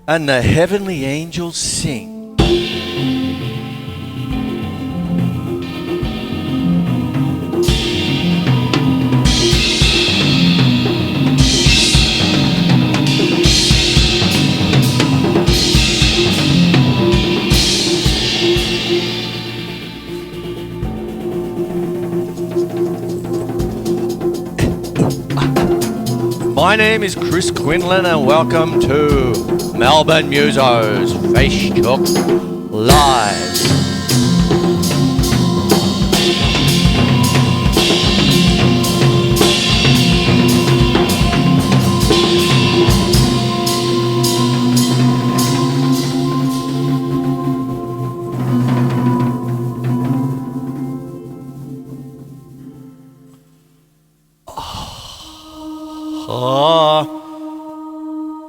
and the heavenly angels sing. My name is Chris Quinlan and welcome to Melbourne Musos Facebook Live.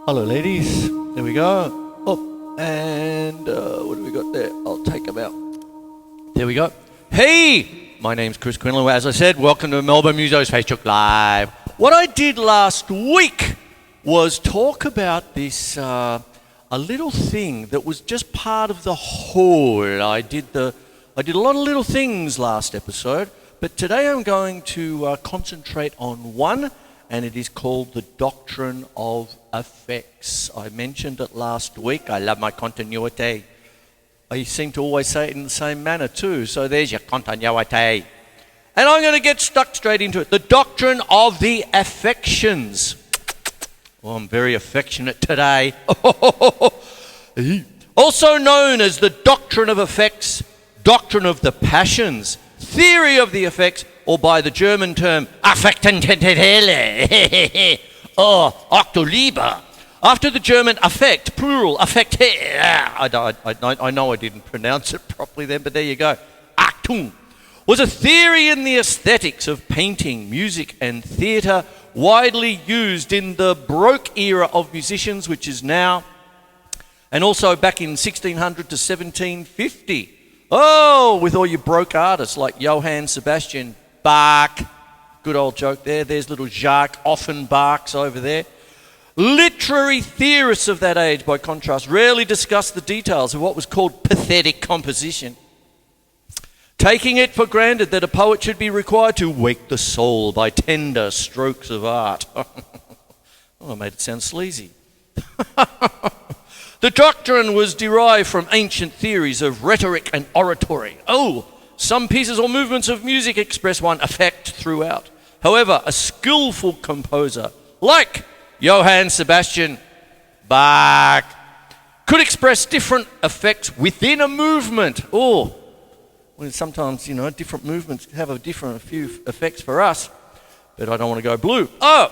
Hello ladies, there we go. Oh, and what do we got there? I'll take them out. There we go. Hey, my name's Chris Quinlan. As I said, welcome to Melbourne Musos Facebook Live. What I did last week was talk about this, a little thing that was just part of the whole. I did a lot of little things last episode, but today I'm going to concentrate on one, and it is called the Doctrine of Effects. I mentioned it last week. I love my continuity. I seem to always say it in the same manner too, so there's your continuity. And I'm going to get stuck straight into it. The Doctrine of the Affections. Oh, I'm very affectionate today. Also known as the Doctrine of Effects, Doctrine of the Passions, Theory of the Effects, or by the German term, Affektentelle, or Octoliebe. After the German affect, plural, affect, I know I didn't pronounce it properly then, but there you go. Achtung was a theory in the aesthetics of painting, music, and theatre, widely used in the Baroque era of musicians, which is now, and also back in 1600 to 1750. Oh, with all your Baroque artists like Johann Sebastian Bach, good old joke there. There's little Jacques Offenbachs over there. Literary theorists of that age, by contrast, rarely discussed the details of what was called pathetic composition, taking it for granted that a poet should be required to wake the soul by tender strokes of art. Oh, I made it sound sleazy. The doctrine was derived from ancient theories of rhetoric and oratory. Oh, some pieces or movements of music express one effect throughout. However, a skillful composer, like Johann Sebastian Bach, could express different effects within a movement. Oh, well, sometimes, different movements have a few effects for us, but I don't want to go blue. Oh,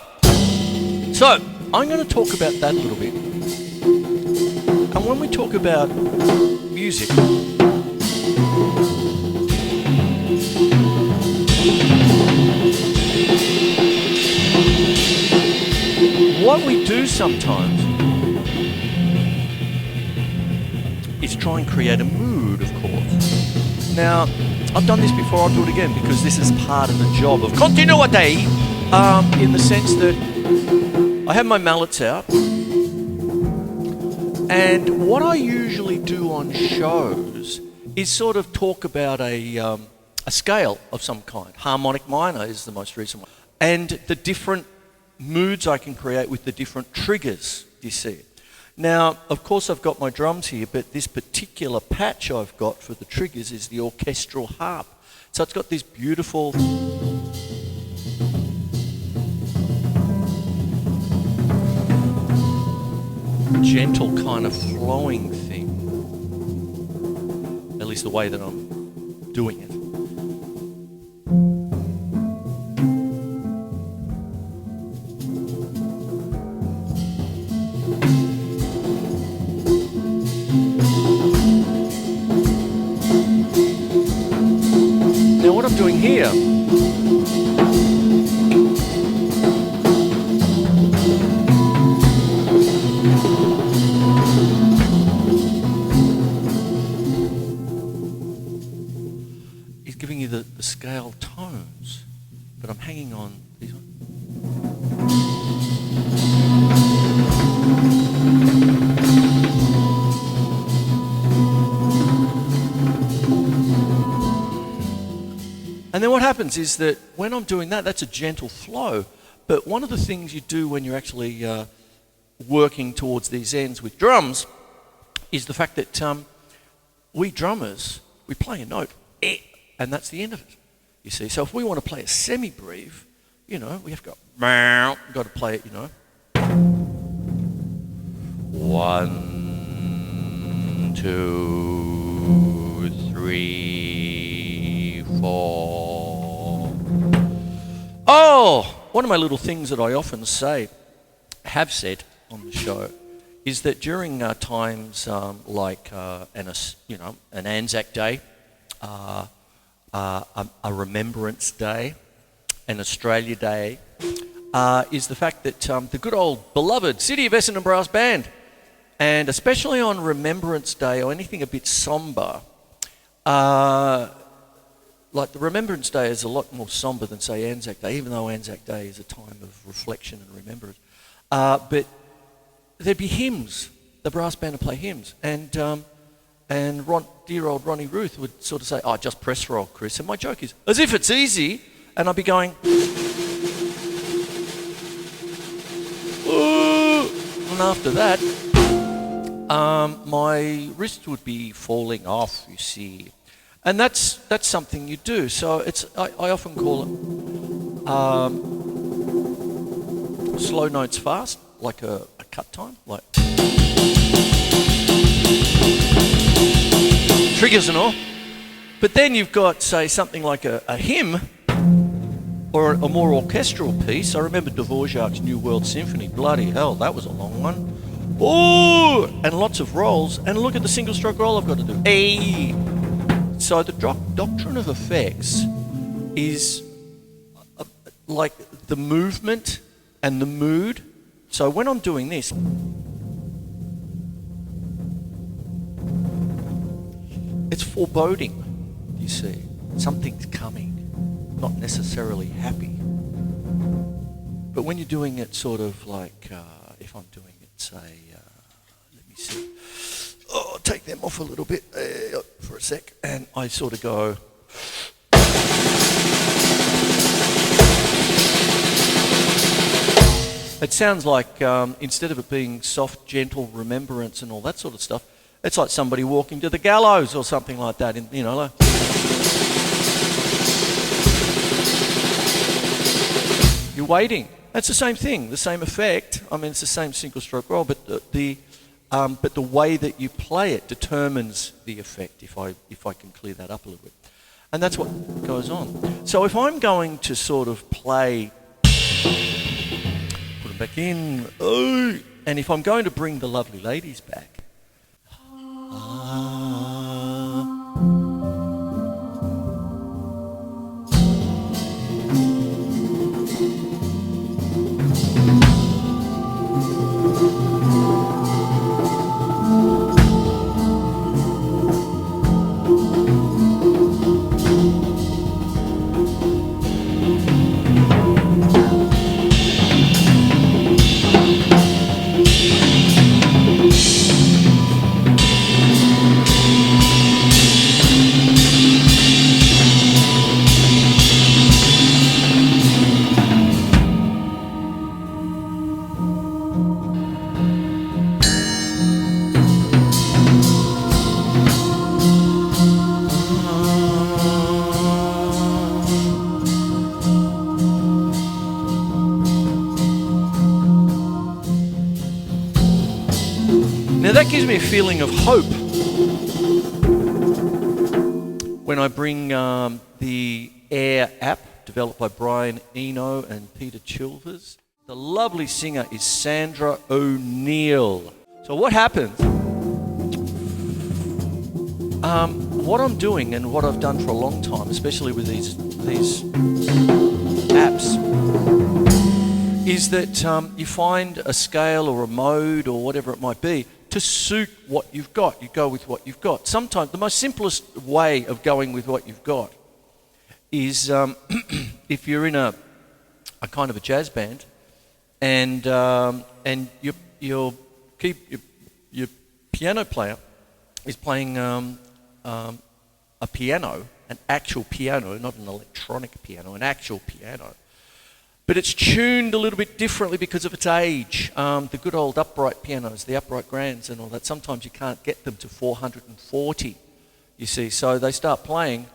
so I'm going to talk about that a little bit. And when we talk about music, what we do sometimes is try and create a mood, of course. Now, I've done this before, I'll do it again, because this is part of the job of continuity, in the sense that I have my mallets out, and what I usually do on shows is sort of talk about a scale of some kind. Harmonic minor is the most recent one. And the different moods I can create with the different triggers, you see. Now, of course, I've got my drums here, but this particular patch I've got for the triggers is the orchestral harp. So it's got this beautiful gentle kind of flowing thing, at least the way that I'm doing it. Now what I'm doing here giving you the scale tones, but I'm hanging on these ones. And then what happens is that when I'm doing that, that's a gentle flow. But one of the things you do when you're actually working towards these ends with drums is the fact that we drummers, we play a note, and that's the end of it, you see. So if we want to play a semi-breve, you know, we have to go, we've got to play it, you know. 1, 2, 3, 4. Oh, one of my little things that I often have said on the show, is that during times like an Anzac Day, a Remembrance Day, an Australia Day, is the fact that the good old beloved City of Essendon Brass Band, and especially on Remembrance Day or anything a bit sombre, like the Remembrance Day is a lot more sombre than, say, Anzac Day, even though Anzac Day is a time of reflection and remembrance. But there'd be hymns. The brass band would play hymns. And dear old Ronnie Ruth would sort of say, "Oh, just press roll, Chris." And my joke is, as if it's easy. And I'd be going, "Ooh." And after that, my wrist would be falling off, you see. And that's something you do. So I often call it slow notes fast, like a cut time, like triggers and all. But then you've got, say, something like a hymn or a more orchestral piece. I remember Dvorak's New World Symphony. Bloody hell, that was a long one. Oh, and lots of rolls. And look at the single stroke roll I've got to do. A. So the doctrine of effects is like the movement and the mood. So when I'm doing this, it's foreboding, you see. Something's coming, not necessarily happy. But when you're doing it sort of like, if I'm doing it, say, let me see. Oh, take them off a little bit for a sec, and I sort of go. It sounds like, instead of it being soft, gentle remembrance and all that sort of stuff, it's like somebody walking to the gallows or something like that, you know. Like, you're waiting. That's the same thing, the same effect. I mean, it's the same single stroke roll, but the way that you play it determines the effect, if I can clear that up a little bit. And that's what goes on. So if I'm going to sort of play, put them back in, and if I'm going to bring the lovely ladies back, now that gives me a feeling of hope when I bring the Air app developed by Brian Eno and Peter Chilvers. The lovely singer is Sandra O'Neill. So what happens, what I'm doing and what I've done for a long time, especially with these apps, is that you find a scale or a mode or whatever it might be to suit what you've got. You go with what you've got. Sometimes the most simplest way of going with what you've got is if you're in a kind of a jazz band and your piano player is playing a piano an actual piano, not an electronic piano, an actual piano. But it's tuned a little bit differently because of its age. The good old upright pianos, the upright grands and all that, sometimes you can't get them to 440, you see. So they start playing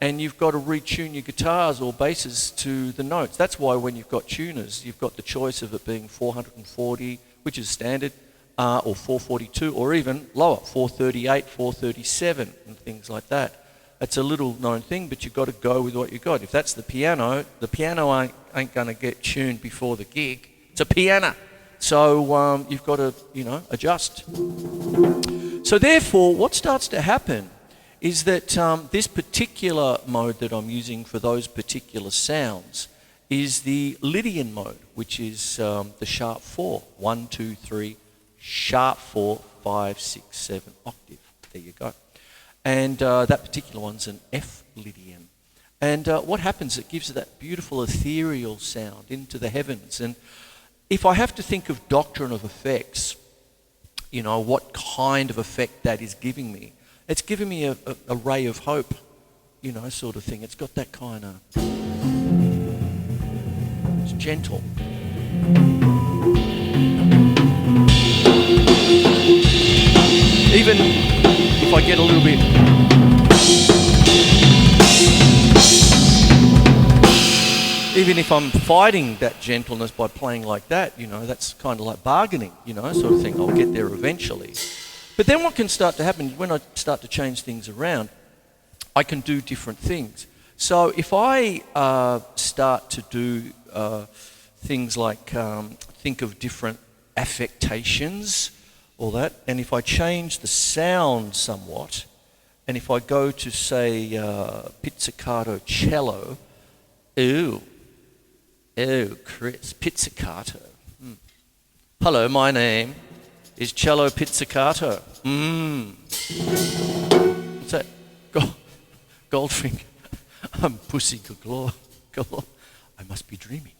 and you've got to retune your guitars or basses to the notes. That's why when you've got tuners, you've got the choice of it being 440, which is standard, or 442, or even lower, 438, 437, and things like that. It's a little known thing, but you've got to go with what you've got. If that's the piano ain't going to get tuned before the gig. It's a piano. So you've got to, adjust. So therefore, what starts to happen is that this particular mode that I'm using for those particular sounds is the Lydian mode, which is the sharp 4. 1, 2, 3, sharp 4, 5, 6, 7 octave. There you go. And that particular one's an F Lydian. And what happens, it gives it that beautiful ethereal sound into the heavens. And if I have to think of doctrine of effects, what kind of effect that is giving me, it's giving me a ray of hope, sort of thing. It's got that kind of, it's gentle. Even if I get a little bit, even if I'm fighting that gentleness by playing like that, that's kind of like bargaining, sort of thing. I'll get there eventually. But then what can start to happen when I start to change things around, I can do different things. So if I start to do things like think of different affectations, all that, and if I change the sound somewhat, and if I go to, say, pizzicato cello, Chris, pizzicato. Hello, my name is Cello Pizzicato. What's that? Goldfinger. I'm pussy galore. I must be dreaming.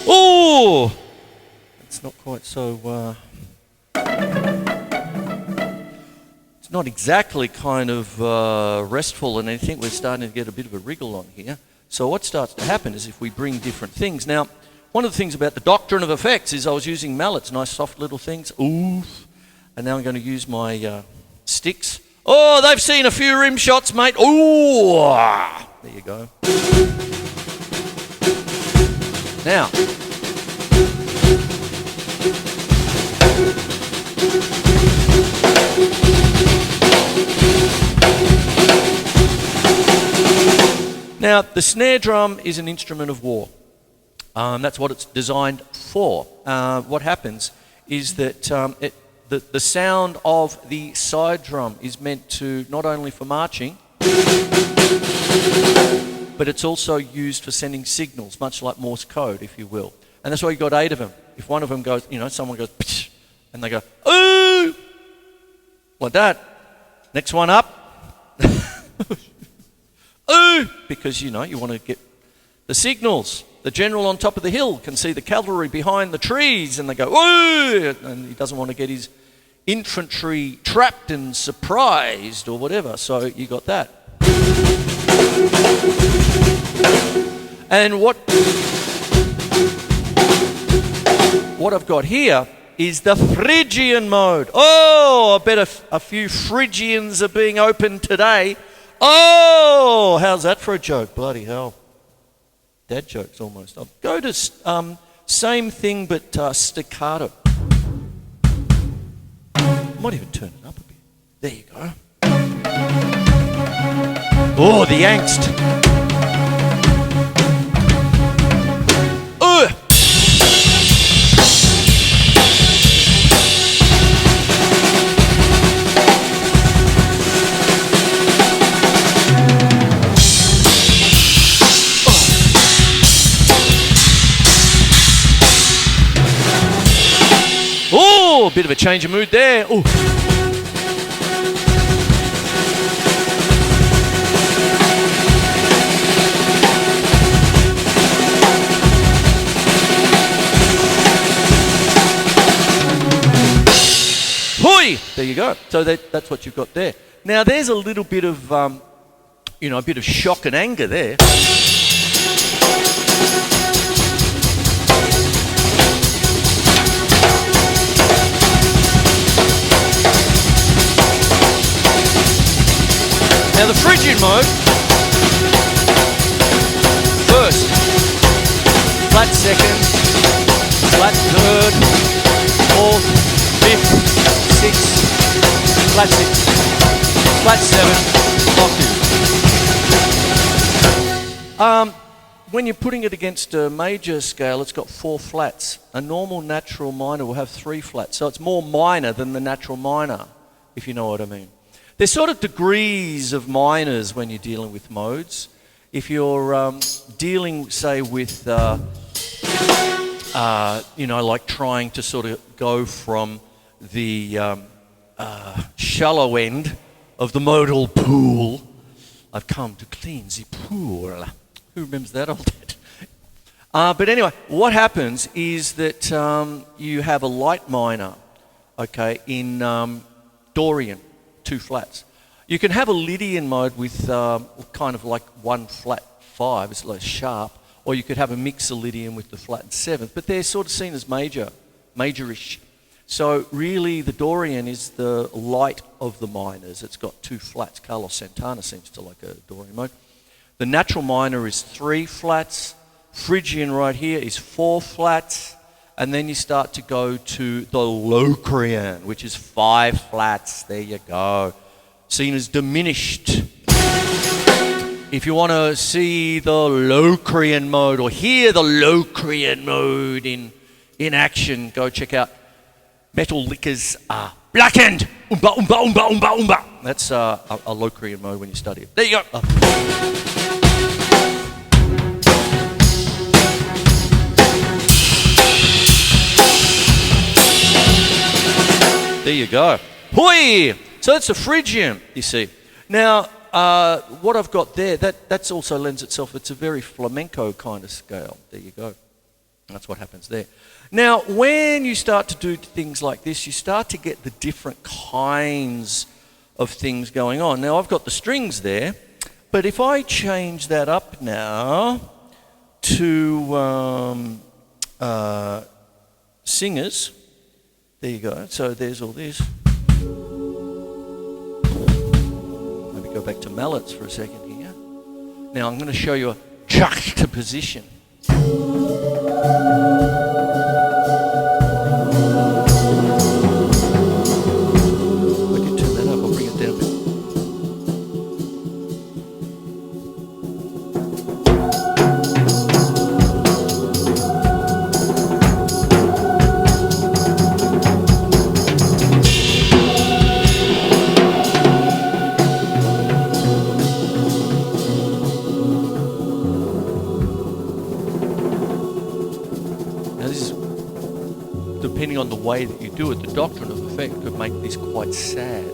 Oh, it's not quite so. It's not exactly kind of restful and anything. We're starting to get a bit of a wriggle on here. So what starts to happen is if we bring different things. Now, one of the things about the doctrine of effects is I was using mallets, nice soft little things. Ooh. And now I'm going to use my sticks. Oh, they've seen a few rim shots, mate. Ooh. There you go. Now. Now, the snare drum is an instrument of war. That's what it's designed for. What happens is that the sound of the side drum is meant to not only for marching, but it's also used for sending signals, much like Morse code, if you will. And that's why you've got 8 of them. If one of them goes, someone goes, psh, and they go, ooh, like that. Next one up. Ooh, because, you want to get the signals. The general on top of the hill can see the cavalry behind the trees and they go, ooh, and he doesn't want to get his infantry trapped and surprised or whatever. So you got that. And what I've got here is the Phrygian mode. Oh, I bet a few Phrygians are being opened today. Oh, how's that for a joke? Bloody hell. Dad jokes almost. I'll go to same thing but staccato. Might even turn it up a bit. There you go. Oh, the angst. Ugh. bit of a change of mood there. Ooh. Hoi! There you go. So that's what you've got there. Now there's a little bit of, a bit of shock and anger there. Now the Phrygian mode, first, flat second, flat third, fourth, fifth, sixth, flat sixth, flat seven, octave. When you're putting it against a major scale, it's got 4 flats. A normal natural minor will have 3 flats, so it's more minor than the natural minor, if you know what I mean. There's sort of degrees of minors when you're dealing with modes. If you're dealing, say, with, like trying to sort of go from the shallow end of the modal pool, I've come to clean the pool. Who remembers that old dad? But anyway, what happens is that you have a light minor, okay, in Dorian. 2 flats. You can have a Lydian mode with kind of like 1 flat 5, it's like sharp, or you could have a Mixolydian with the flat 7th, but they're sort of seen as majorish. So really the Dorian is the light of the minors. It's got 2 flats. Carlos Santana seems to like a Dorian mode. The natural minor is 3 flats. Phrygian right here is 4 flats. And then you start to go to the Locrian, which is 5 flats. There you go. Seen as diminished. If you want to see the Locrian mode or hear the Locrian mode in action, go check out Metal Liquors Are Blackened. Oomba, oomba, oomba, oomba, oomba. That's a Locrian mode when you study it. There you go. There you go. Hoi! So that's a Phrygian, you see. Now, what I've got there, that's also lends itself, it's a very flamenco kind of scale. There you go. That's what happens there. Now, when you start to do things like this, you start to get the different kinds of things going on. Now, I've got the strings there, but if I change that up now to singers, there you go. So there's all this. Maybe go back to mallets for a second here. Now I'm going to show you a juxtaposition. I can turn that up. I'll bring it down a bit. Depending on the way that you do it, the doctrine of effect could make this quite sad.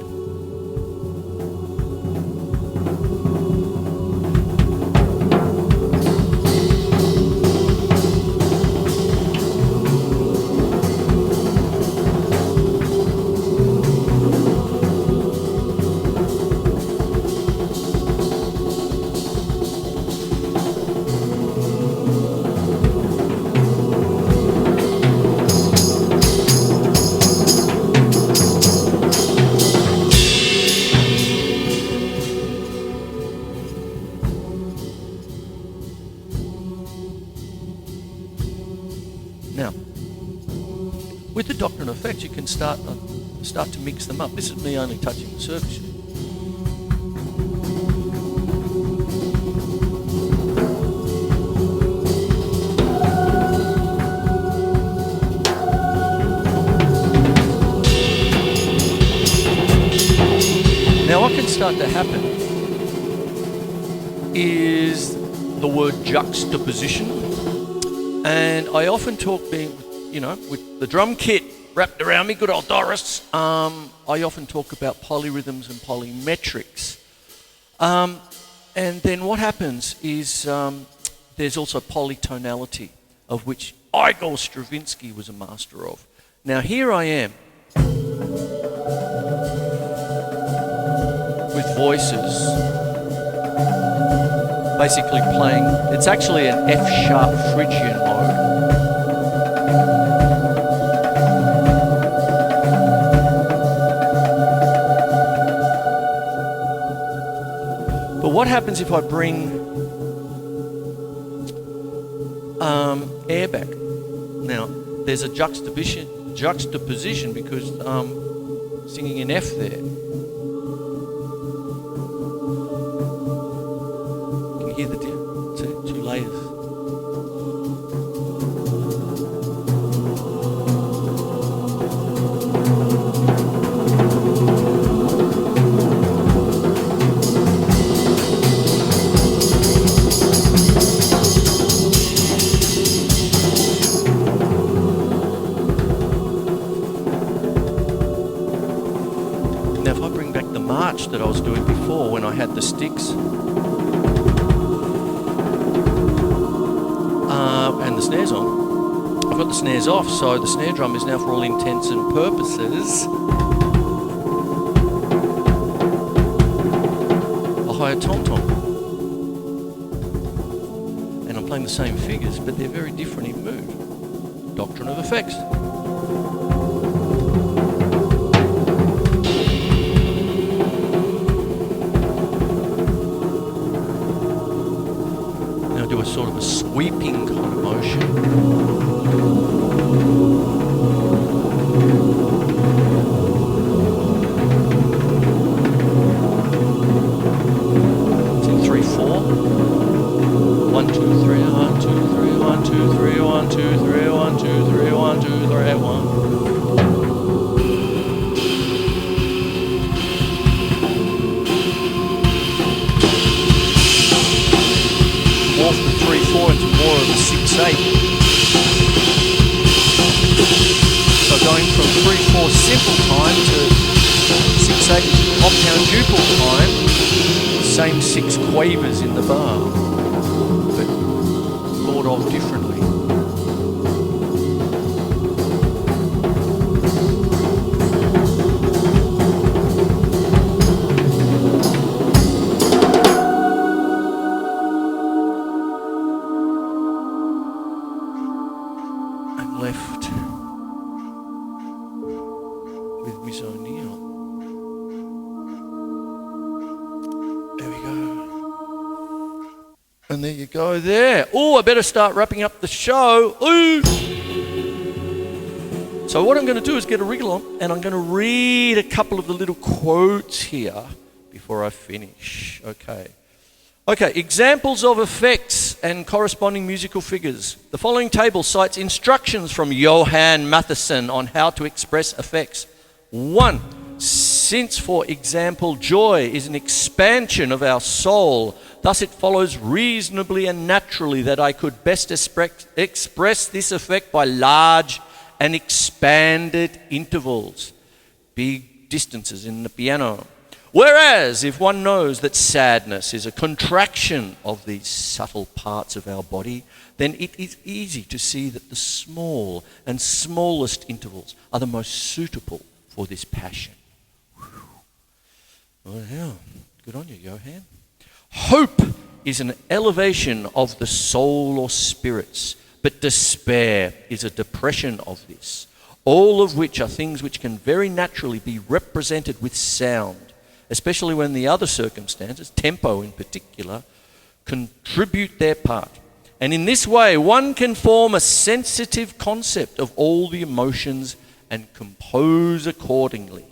Now, with the doctrine of effects, you can start to mix them up. This is me only touching the surface. Now, what can start to happen is the word juxtaposition. And I often talk with the drum kit. wrapped around me, good old Doris. I often talk about polyrhythms and polymetrics. And then what happens is there's also polytonality, of which Igor Stravinsky was a master of. Now here I am with voices, basically playing, it's actually an F-sharp Phrygian mode. But what happens if I bring air back? Now, there's a juxtaposition because singing in F there. Can you hear the two layers? That I was doing before when I had the sticks and the snares on. I've got the snares off, so the snare drum is now, for all intents and purposes, a higher tom-tom. And I'm playing the same figures, but they're very different in mood. Doctrine of effects. Do a sort of a sweeping kind of motion. It's in 3/4. 1, 2, 3, 1, 2, 3, 1, 2, 3, 1, 2, 3, 1, 2, 3, 1, 2, 3, 1. Off the 3/4 into more of a 6/8. So going from 3/4 simple time to 6/8 compound duple time, same 6 quavers in the bar, but thought of differently. Left with Miss O'Neill. There we go. And there you go there. Oh, I better start wrapping up the show. Ooh. So what I'm going to do is get a wriggle on, and I'm going to read a couple of the little quotes here before I finish. Okay, examples of effects and corresponding musical figures. The following table cites instructions from Johann Mattheson on how to express effects. 1. Since, for example, joy is an expansion of our soul, thus it follows reasonably and naturally that I could best express this effect by large and expanded intervals, big distances in the piano. Whereas, if one knows that sadness is a contraction of these subtle parts of our body, then it is easy to see that the small and smallest intervals are the most suitable for this passion. Well, yeah. Good on you, Johann. Hope is an elevation of the soul or spirits, but despair is a depression of this, all of which are things which can very naturally be represented with sound, especially when the other circumstances, tempo in particular, contribute their part. And in this way, one can form a sensitive concept of all the emotions and compose accordingly.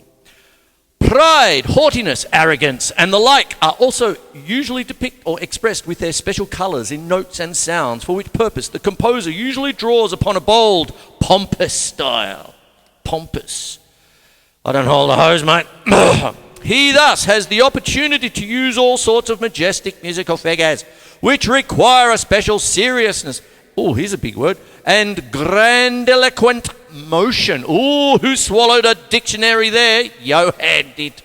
Pride, haughtiness, arrogance, and the like are also usually depicted or expressed with their special colours in notes and sounds, for which purpose the composer usually draws upon a bold, pompous style. Pompous. I don't hold a hose, mate. He thus has the opportunity to use all sorts of majestic musical figures which require a special seriousness Oh, here's a big word. And grandiloquent motion. Oh, who swallowed a dictionary there? Johann did.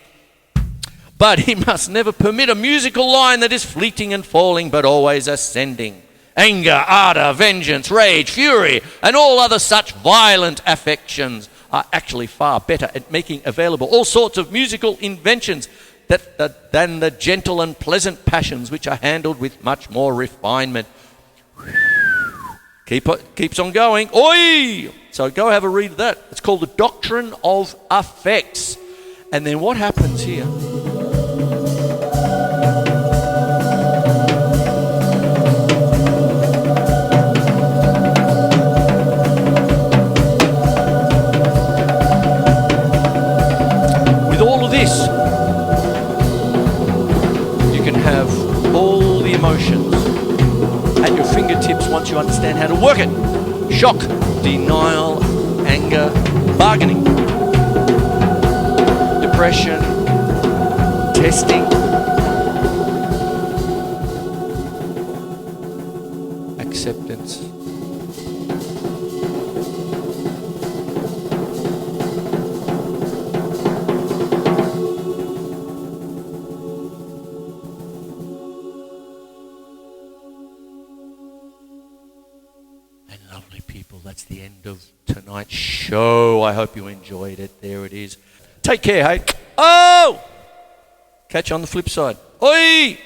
But he must never permit a musical line that is fleeting and falling, but always ascending. Anger, ardour, vengeance, rage, fury, and all other such violent affections are actually far better at making available all sorts of musical inventions than the gentle and pleasant passions which are handled with much more refinement. Keeps on going. Oi! So go have a read of that. It's called The Doctrine of Effects. And then what happens here? With all of this, you can have all the emotions at your fingertips once you understand how to work it. Shock, denial, anger, bargaining, depression, testing, acceptance. Lovely people, that's the end of tonight's show. I hope you enjoyed it. There it is. Take care, hey. Oh! Catch you on the flip side. Oi!